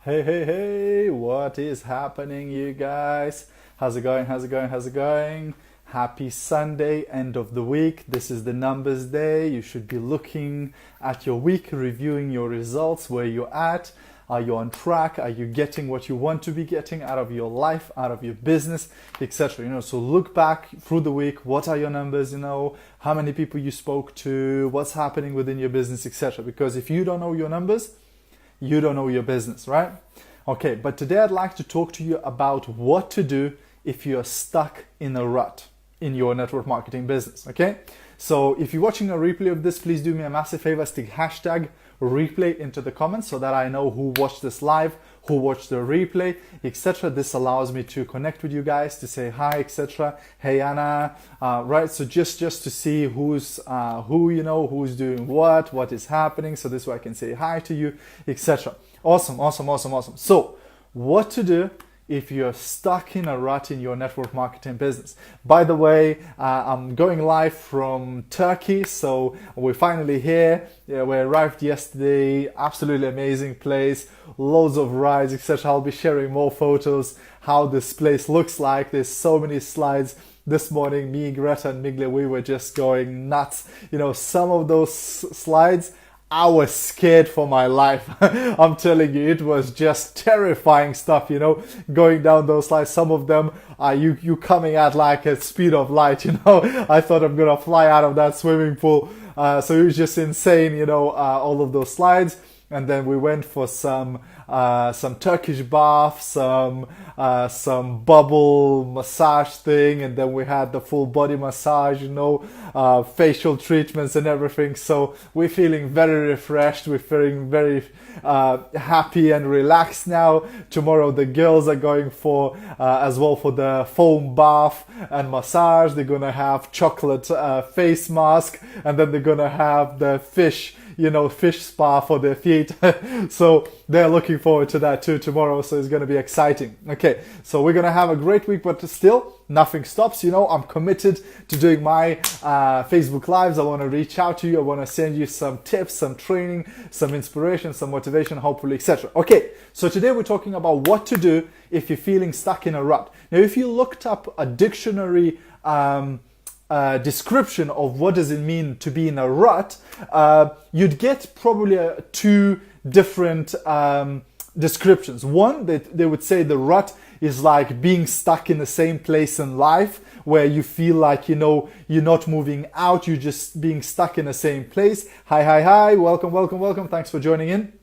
Hey, hey, hey, what is happening, you guys? How's it going? How's it going? How's it going? Happy Sunday, end of the week. This is the numbers day. You should be looking at your week, reviewing your results, where you're at. Are you on track? Are you getting what you want to be getting out of your life, out of your business, etc.? So look back through the week. What are your numbers? How many people you spoke to? What's happening within your business, etc. Because if you don't know your numbers, you don't know your business, right? Okay, but today I'd like to talk to you about what to do if you're stuck in a rut in your network marketing business, okay? So if you're watching a replay of this, please do me a massive favor, stick hashtag replay into the comments so that I know who watched this live, who watched the replay, etc. This allows me to connect with you guys, to say hi, etc. Hey Anna, right? So just to see who's who's doing what is happening. So this way I can say hi to you, etc. Awesome. So what to do if you're stuck in a rut in your network marketing business. By the way, I'm going live from Turkey, so we're finally here. Yeah, we arrived yesterday, absolutely amazing place, loads of rides, etc. I'll be sharing more photos, how this place looks like. There's so many slides. This morning, me, Greta, and Miglia, we were just going nuts. Some of those slides, I was scared for my life. I'm telling you, it was just terrifying stuff, going down those slides. Some of them are you coming at like a speed of light, I thought I'm going to fly out of that swimming pool. So it was just insane, all of those slides. And then we went for some Turkish bath, some bubble massage thing, and then we had the full body massage, facial treatments and everything. So we're feeling very refreshed. We're feeling very happy and relaxed now. Tomorrow the girls are going for as well for the foam bath and massage. They're gonna have chocolate face mask, and then they're gonna have the fish spa for their feet. So they're looking forward to that too tomorrow. So it's going to be exciting. Okay, so we're going to have a great week, but still nothing stops. I'm committed to doing my Facebook Lives. I want to reach out to you. I want to send you some tips, some training, some inspiration, some motivation, hopefully, etc. Okay, so today we're talking about what to do if you're feeling stuck in a rut. Now, if you looked up a dictionary description of what does it mean to be in a rut, you'd get probably two different descriptions. One, they would say the rut is like being stuck in the same place in life, where you feel like you're not moving out, you're just being stuck in the same place. Hi, welcome, thanks for joining in.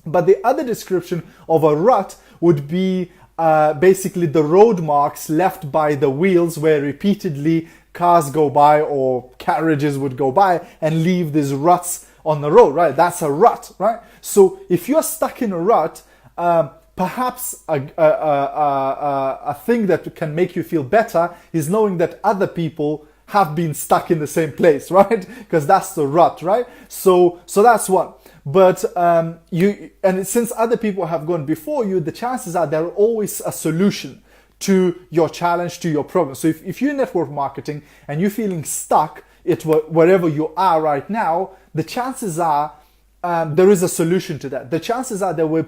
But the other description of a rut would be basically the road marks left by the wheels, where repeatedly cars go by or carriages would go by and leave these ruts on the road, right? That's a rut, right? So if you're stuck in a rut, perhaps a thing that can make you feel better is knowing that other people have been stuck in the same place, right? Because that's the rut, right? So that's one. But since other people have gone before you, the chances are there are always a solution to your challenge, to your problem. So if you're in network marketing and you're feeling stuck wherever you are right now, the chances are there is a solution to that. The chances are there were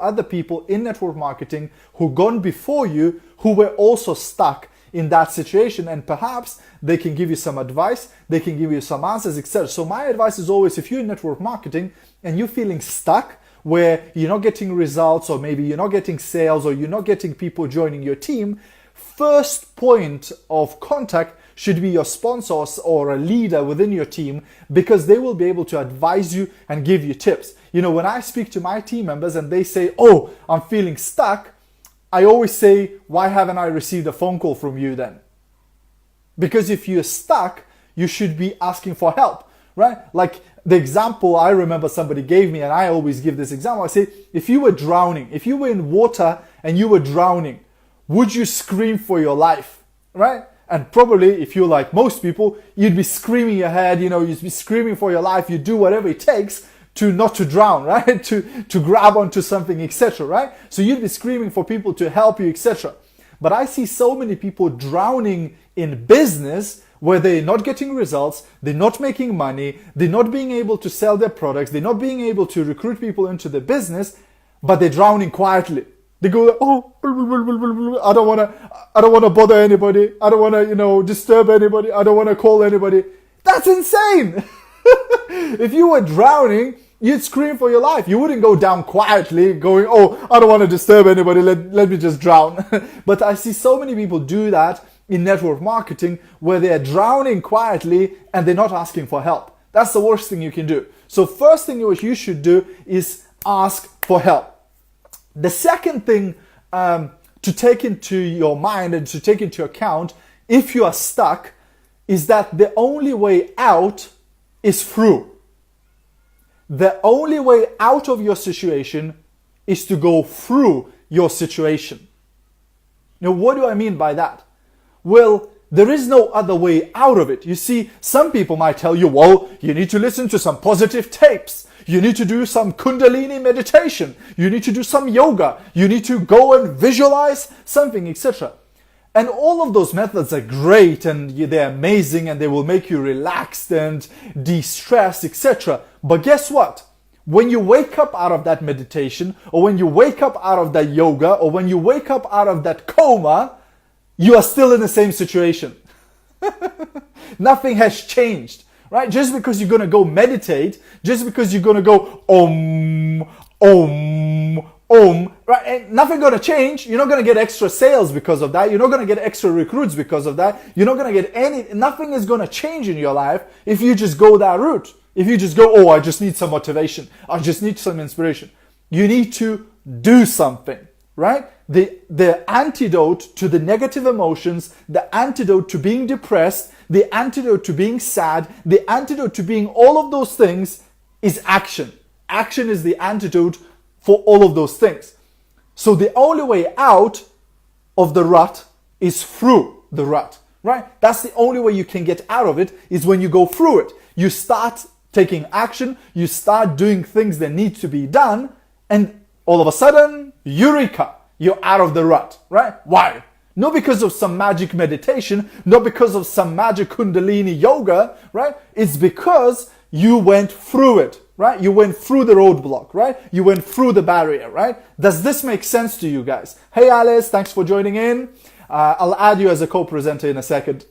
other people in network marketing who gone before you who were also stuck in that situation, and perhaps they can give you some advice, they can give you some answers, etc. So my advice is always, if you're in network marketing and you're feeling stuck, where you're not getting results, or maybe you're not getting sales, or you're not getting people joining your team, first point of contact should be your sponsors or a leader within your team, because they will be able to advise you and give you tips. When I speak to my team members and they say, "Oh, I'm feeling stuck," I always say, "Why haven't I received a phone call from you then?" Because if you're stuck, you should be asking for help, right? Like the example I remember somebody gave me, and I always give this example. I say, if you were drowning, if you were in water and you were drowning, would you scream for your life, right? And probably, if you're like most people, you'd be screaming your head, you'd be screaming for your life. You'd do whatever it takes to not to drown, right? To grab onto something, etc., right? So you'd be screaming for people to help you, etc. But I see so many people drowning in business where they're not getting results, they're not making money, they're not being able to sell their products, they're not being able to recruit people into the business, but they're drowning quietly. They go, oh, I don't want to bother anybody. I don't want to, disturb anybody. I don't want to call anybody. That's insane. If you were drowning, you'd scream for your life. You wouldn't go down quietly going, oh, I don't want to disturb anybody. Let me just drown. But I see so many people do that in network marketing where they're drowning quietly and they're not asking for help. That's the worst thing you can do. So first thing what you should do is ask for help. The second thing to take into your mind and to take into account if you are stuck is that the only way out is through. The only way out of your situation is to go through your situation. Now, what do I mean by that? Well, there is no other way out of it. You see, some people might tell you, well, you need to listen to some positive tapes. You need to do some Kundalini meditation. You need to do some yoga. You need to go and visualize something, etc. And all of those methods are great and they're amazing and they will make you relaxed and de-stressed, etc. But guess what? When you wake up out of that meditation, or when you wake up out of that yoga, or when you wake up out of that coma, you are still in the same situation. Nothing has changed, right? Just because you're going to go meditate, just because you're going to go right? And nothing going to change. You're not going to get extra sales because of that. You're not going to get extra recruits because of that. You're not going to get nothing is going to change in your life if you just go that route. If you just go, oh, I just need some motivation. I just need some inspiration. You need to do something, right? The antidote to the negative emotions, the antidote to being depressed, the antidote to being sad, the antidote to being all of those things is action. Action is the antidote for all of those things. So the only way out of the rut is through the rut, right? That's the only way you can get out of it is when you go through it. You start taking action, you start doing things that need to be done, and all of a sudden, eureka, you're out of the rut, right? Why? Not because of some magic meditation, not because of some magic Kundalini yoga, right? It's because you went through it, right? You went through the roadblock, right? You went through the barrier, right? Does this make sense to you guys? Hey Alice, thanks for joining in. I'll add you as a co-presenter in a second.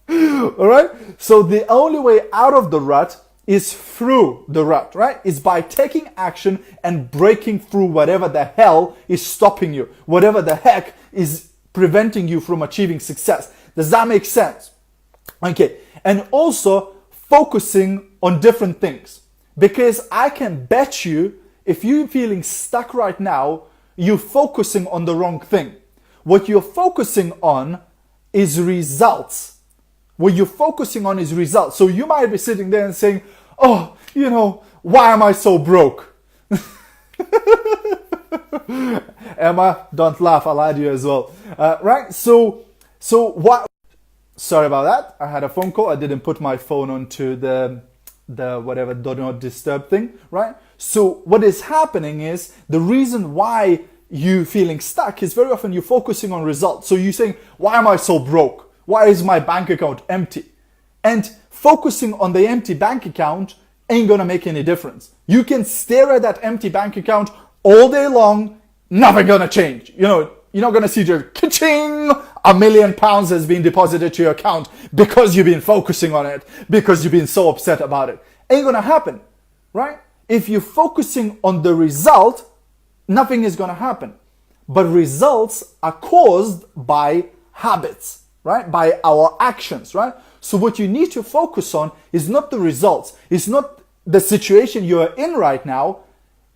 All right? So the only way out of the rut is through the rut, right? Is by taking action and breaking through whatever the hell is stopping you, whatever the heck is preventing you from achieving success. Does that make sense? Okay. And also focusing on different things. Because I can bet you, if you're feeling stuck right now, you're focusing on the wrong thing. What you're focusing on is results. What you're focusing on is results. So you might be sitting there and saying, oh, why am I so broke? Emma, don't laugh, I'll add you as well. Right? So what? Sorry about that. I had a phone call. I didn't put my phone onto the whatever do not disturb thing, right? So what is happening is the reason why you feeling stuck is very often you're focusing on results. So you're saying, why am I so broke? Why is my bank account empty? And focusing on the empty bank account ain't gonna make any difference. You can stare at that empty bank account all day long, nothing gonna change. You're not gonna see your ka-ching, £1 million has been deposited to your account because you've been focusing on it, because you've been so upset about it. Ain't gonna happen, right? If you're focusing on the result, nothing is gonna happen. But results are caused by habits, right? By our actions, right? So what you need to focus on is not the results. It's not the situation you're in right now.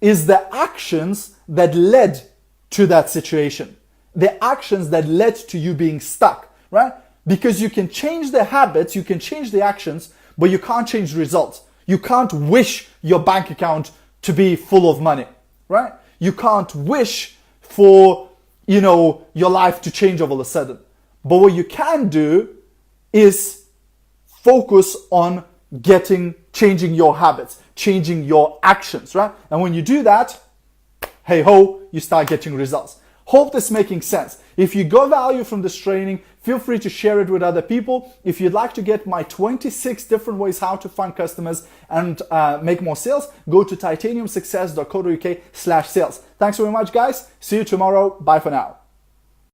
Is the actions that led to that situation. The actions that led to you being stuck, right? Because you can change the habits, you can change the actions, but you can't change the results. You can't wish your bank account to be full of money, right? You can't wish for, your life to change all of a sudden. But what you can do is focus on changing your habits, changing your actions, right? And when you do that, hey ho, you start getting results. Hope this is making sense. If you got value from this training, feel free to share it with other people. If you'd like to get my 26 different ways how to find customers and make more sales, go to titaniumsuccess.co.uk/sales. Thanks very much, guys. See you tomorrow. Bye for now.